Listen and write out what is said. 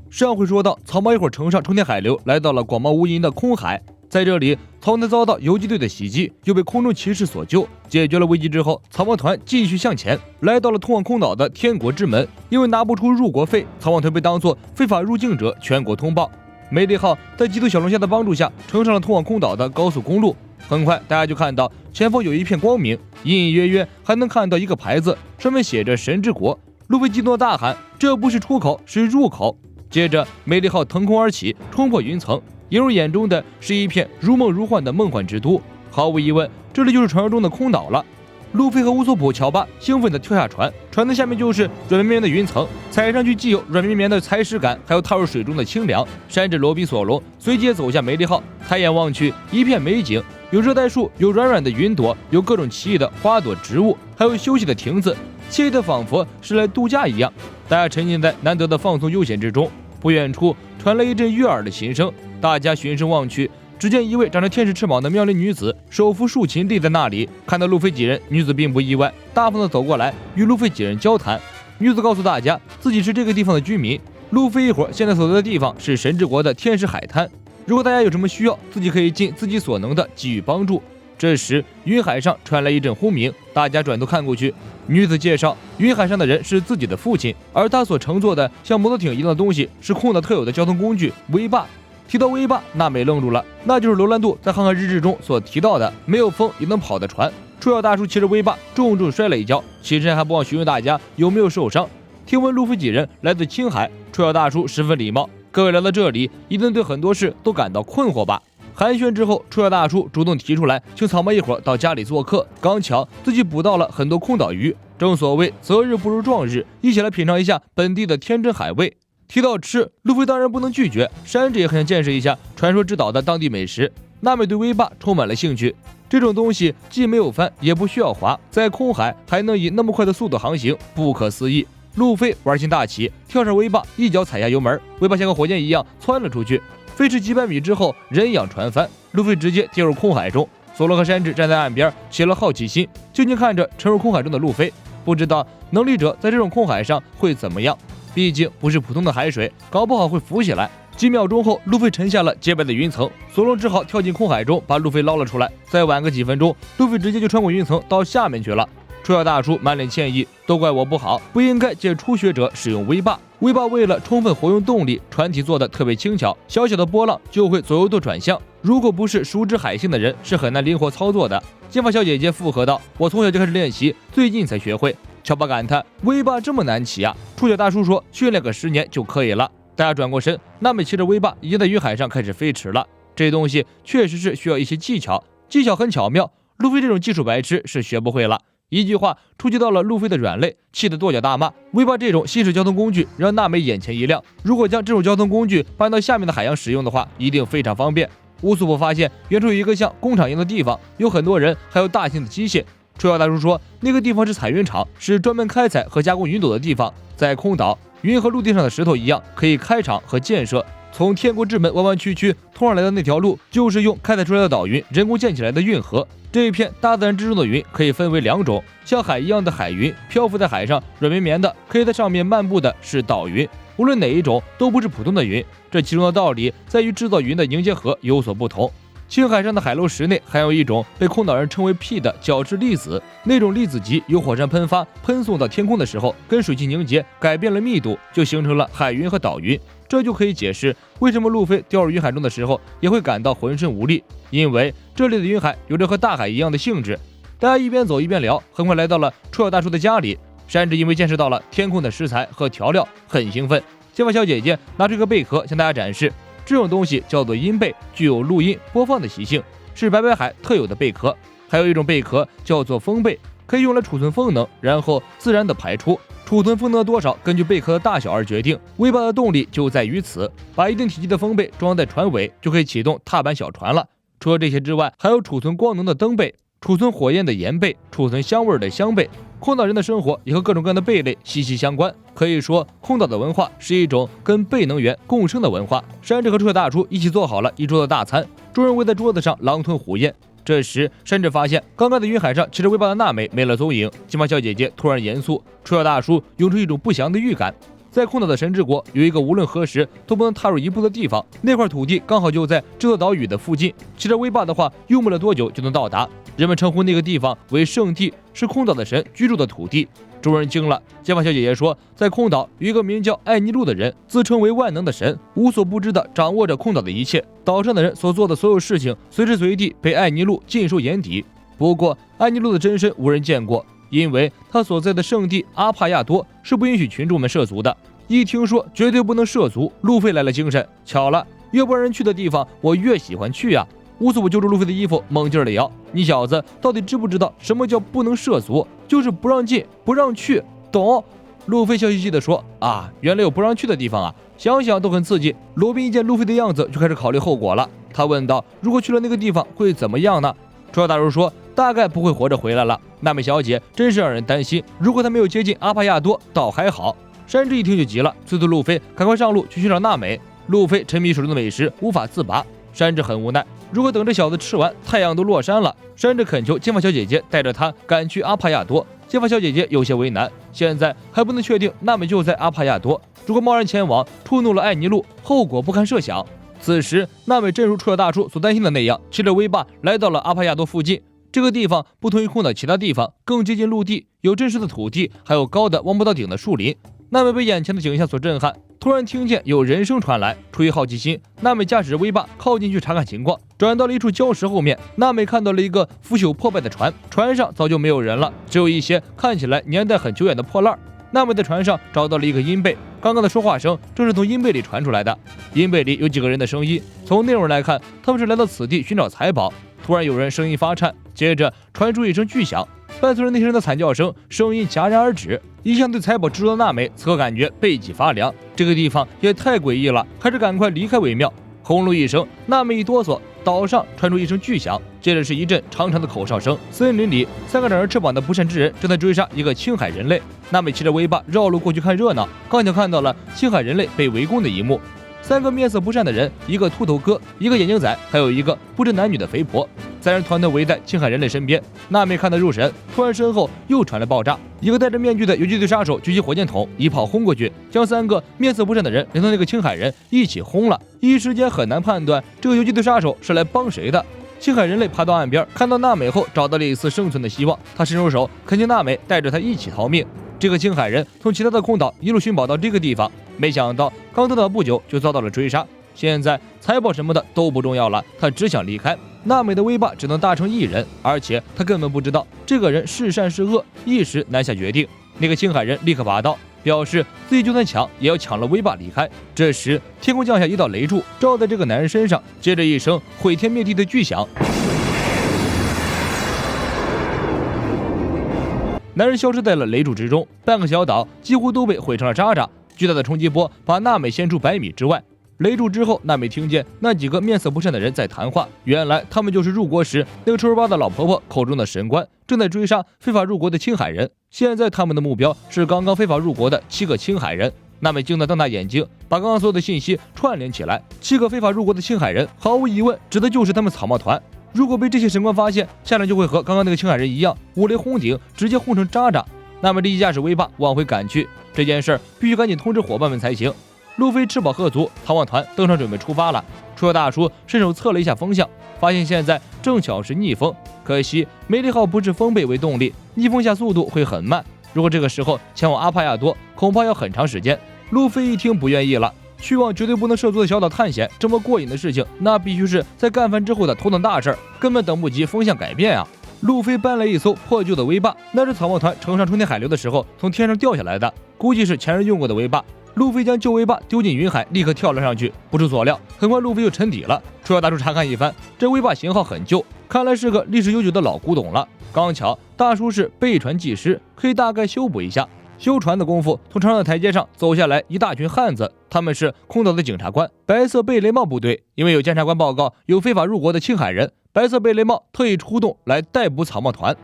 上回说到，草帽一伙乘上冲天海流，来到了广袤无垠的空海。在这里，草帽团遭到游击队的袭击，又被空中骑士所救。解决了危机之后，草帽团继续向前，来到了通往空岛的天国之门。因为拿不出入国费，草帽团被当作非法入境者全国通报。美丽号在基督小龙虾的帮助下，乘上了通往空岛的高速公路。很快，大家就看到前方有一片光明，隐隐约约还能看到一个牌子，上面写着神之国。路飞激动地大喊：“这不是出口，是入口！”接着，美丽号腾空而起，冲破云层，映入眼中的是一片如梦如幻的梦幻之都。毫无疑问，这里就是传说中的空岛了。路飞和乌索普、乔巴兴奋地跳下船，船的下面就是软绵绵的云层，踩上去既有软绵绵的踩屎感，还有踏入水中的清凉。山治、罗比、索隆随即也走下美丽号，抬眼望去，一片美景，有热带树，有软软的云朵，有各种奇异的花朵植物，还有休息的亭子，惬意的仿佛是来度假一样。大家沉浸在难得的放松悠闲之中。不远处传来一阵悦耳的琴声，大家循声望去，只见一位长着天使翅膀的妙龄女子手扶竖琴立在那里。看到路飞几人，女子并不意外，大方地走过来与路飞几人交谈。女子告诉大家自己是这个地方的居民，路飞一伙现在所在的地方是神之国的天使海滩，如果大家有什么需要，自己可以尽自己所能的给予帮助。这时云海上传来一阵轰鸣，大家转头看过去，女子介绍云海上的人是自己的父亲，而他所乘坐的像摩托艇一样的东西是空岛特有的交通工具威霸。提到威霸，娜美愣住了，那就是罗兰度在航海日志中所提到的没有风也能跑的船。出小大叔骑着威霸重重摔了一跤，起身还不忘询问大家有没有受伤。听闻路飞几人来自青海，出小大叔十分礼貌，各位来到这里一定对很多事都感到困惑吧。寒暄之后，出小大叔主动提出来请草帽一伙到家里做客，刚巧自己捕到了很多空岛鱼，正所谓择日不如撞日，一起来品尝一下本地的天真海味。提到吃，路飞当然不能拒绝，山治也很想见识一下传说之岛的当地美食。娜美对威霸充满了兴趣，这种东西既没有帆，也不需要划，在空海还能以那么快的速度航行，不可思议。路飞玩心大起，跳上威霸，一脚踩下油门，威霸像个火箭一样窜了出去。飞驰几百米之后，人仰船翻，路飞直接跌入空海中。索隆和山治站在岸边，起了好奇心，静静看着沉入空海中的路飞，不知道能力者在这种空海上会怎么样。毕竟不是普通的海水，搞不好会浮起来。几秒钟后，路飞沉下了洁白的云层，索隆只好跳进空海中把路飞捞了出来。再晚个几分钟，路飞直接就穿过云层到下面去了。出小大叔满脸歉意，都怪我不好，不应该借初学者使用威霸。威霸为了充分活用动力，船体做的特别轻巧，小小的波浪就会左右舵转向，如果不是熟知海性的人，是很难灵活操作的。金发小姐姐附和道：“我从小就开始练习，最近才学会。”乔巴感叹：“威霸这么难骑啊！”出小大叔说：“训练个10年就可以了。”大家转过身，娜美骑着威霸已经在云海上开始飞驰了。这东西确实是需要一些技巧，技巧很巧妙，路飞这种技术白痴是学不会了。一句话触及到了路飞的软肋，气得跺脚大骂。威霸这种新式交通工具让娜美眼前一亮，如果将这种交通工具搬到下面的海洋使用的话，一定非常方便。乌索普发现远处有一个像工厂一样的地方，有很多人，还有大型的机械。出小大叔说，那个地方是采云场，是专门开采和加工云朵的地方。在空岛，云和陆地上的石头一样，可以开厂和建设。从天国之门弯弯曲曲通上来的那条路，就是用开采出来的岛云人工建起来的运河。这一片大自然之中的云可以分为2种，像海一样的海云，漂浮在海上，软绵绵的，可以在上面漫步的是岛云。无论哪一种，都不是普通的云。这其中的道理在于制造云的凝结核有所不同。青海上的海楼石内含有一种被空岛人称为 P 的角质粒子，那种粒子级由火山喷发喷送到天空的时候，跟水汽凝结，改变了密度，就形成了海云和岛云。这就可以解释为什么路飞掉入云海中的时候也会感到浑身无力，因为这里的云海有着和大海一样的性质。大家一边走一边聊，很快来到了出小大叔的家里。山治因为见识到了天空的食材和调料，很兴奋。金发小姐姐拿出一个贝壳向大家展示，这种东西叫做音贝，具有录音播放的习性，是白海特有的贝壳。还有一种贝壳叫做风贝，可以用来储存风能，然后自然的排出。储存风能多少根据贝壳的大小而决定。威霸的动力就在于此，把一定体积的风贝装在船尾，就可以启动踏板小船了。除了这些之外，还有储存光能的灯贝，储存火焰的盐贝，储存香味的香贝。空岛人的生活也和各种各样的贝类息息相关，可以说空岛的文化是一种跟贝能源共生的文化。山治和出小大叔一起做好了一桌的大餐，众人围在桌子上狼吞虎咽。这时山治发现刚刚在云海上骑着威霸的娜美没了踪影，金发小姐姐突然严肃，出小大叔涌出一种不祥的预感。在空岛的神之国有一个无论何时都不能踏入一步的地方，那块土地刚好就在这座岛屿的附近，骑着威霸的话，用不了多久就能到达。人们称呼那个地方为圣地，是空岛的神居住的土地。众人惊了，结发小姐姐说，在空岛有一个名叫艾尼路的人，自称为万能的神，无所不知地掌握着空岛的一切。岛上的人所做的所有事情，随时随地被艾尼路尽收眼底。不过，艾尼路的真身无人见过，因为他所在的圣地阿帕亚多是不允许群众们涉足的。一听说绝对不能涉足，路飞来了精神。巧了，越不让人去的地方，我越喜欢去啊！乌索普揪住路飞的衣服，猛劲儿地摇：“你小子到底知不知道什么叫不能涉足？就是不让进，不让去，懂？”路飞笑嘻嘻地说：“啊，原来有不让去的地方啊！想想都很刺激。”罗宾一见路飞的样子，就开始考虑后果了。他问道：“如果去了那个地方，会怎么样呢？”出大叔说：“大概不会活着回来了。娜美小姐真是让人担心。如果她没有接近阿帕亚多，倒还好。”山治一听就急了，催促路飞赶快上路去寻找娜美。路飞沉迷手中的美食，无法自拔。山治很无奈，如果等这小子吃完，太阳都落山了。山治恳求金发小姐姐带着他赶去阿帕亚多。金发小姐姐有些为难，现在还不能确定娜美就在阿帕亚多，如果贸然前往，触怒了艾尼路，后果不堪设想。此时，娜美正如出小大叔所担心的那样，骑着威霸来到了阿帕亚多附近。这个地方不同于空岛其他地方，更接近陆地，有真实的土地，还有高的望不到顶的树林。娜美被眼前的景象所震撼，突然听见有人声传来。出于好奇心，娜美驾驶着威霸靠近去查看情况。转到了一处礁石后面，娜美看到了一个腐朽破败的船，船上早就没有人了，只有一些看起来年代很久远的破烂。娜美在船上找到了一个阴贝，刚刚的说话声正是从阴贝里传出来的。阴贝里有几个人的声音，从内容来看，他们是来到此地寻找财宝。突然有人声音发颤，接着传出一声巨响，伴随着那些人的惨叫声，声音戛然而止。一向对财宝执着的娜美此刻感觉背脊发凉，这个地方也太诡异了，还是赶快离开为妙。轰隆一声，娜美一哆嗦，岛上传出一声巨响，接着是一阵长长的口哨声。森林里，三个长着翅膀的不善之人正在追杀一个青海人类。娜美骑着威霸绕路过去看热闹，刚巧看到了青海人类被围攻的一幕。三个面色不善的人，一个秃头哥，一个眼镜仔，还有一个不知男女的肥婆。三人团团围在青海人类身边。娜美看得入神，突然身后又传来爆炸，一个戴着面具的游击队杀手举起火箭筒，一炮轰过去，将三个面色不善的人连同那个青海人一起轰了。一时间很难判断这个游击队杀手是来帮谁的。青海人类爬到岸边，看到娜美后，找到了一丝生存的希望。他伸出手恳请娜美带着他一起逃命。这个青海人从其他的空岛一路寻宝到这个地方，没想到刚到岛不久就遭到了追杀。现在财宝什么的都不重要了，他只想离开。娜美的威霸只能搭乘一人，而且他根本不知道这个人是善是恶，一时难下决定。那个青海人立刻拔刀，表示自己就算抢也要抢了威霸离开。这时天空降下一道雷柱，照在这个男人身上，接着一声毁天灭地的巨响，男人消失在了雷柱之中，半个小岛几乎都被毁成了渣渣。巨大的冲击波把娜美掀出100米之外。雷柱之后，娜美听见那几个面色不善的人在谈话，原来他们就是入国时那个抽巴的老婆婆口中的神官，正在追杀非法入国的青海人。现在他们的目标是刚刚非法入国的7个青海人。娜美惊得瞪大眼睛，把刚刚所有的信息串联起来。7个非法入国的青海人，毫无疑问指的就是他们草帽团。如果被这些神官发现，下场就会和刚刚那个青海人一样，五雷轰顶，直接轰成渣渣。娜美立即驾驶威霸往回赶去，这件事必须赶紧通知伙伴们才行。路飞吃饱喝足，逃亡团登上准备出发了。出游大叔伸手测了一下风向，发现现在正巧是逆风，可惜梅利号不是风背为动力，逆风下速度会很慢。如果这个时候前往阿帕亚多，恐怕要很长时间。路飞一听不愿意了，去往绝对不能涉足的小岛探险，这么过瘾的事情，那必须是在干饭之后的头等大事，根本等不及风向改变啊！路飞搬来一艘破旧的威霸，那是草帽团乘上冲天海流的时候从天上掉下来的，估计是前人用过的威霸。路飞将旧威霸丢进云海，立刻跳了上去。不出所料，很快路飞就沉底了。出要大叔查看一番，这威霸型号很旧，看来是个历史悠久的老古董了。刚巧大叔是备船技师，可以大概修补一下。修船的功夫，从长长的台阶上走下来一大群汉子，他们是空岛的检察官，白色贝雷帽部队。因为有监察官报告有非法入国的青海人，白色贝雷帽特意出动来逮捕草帽团。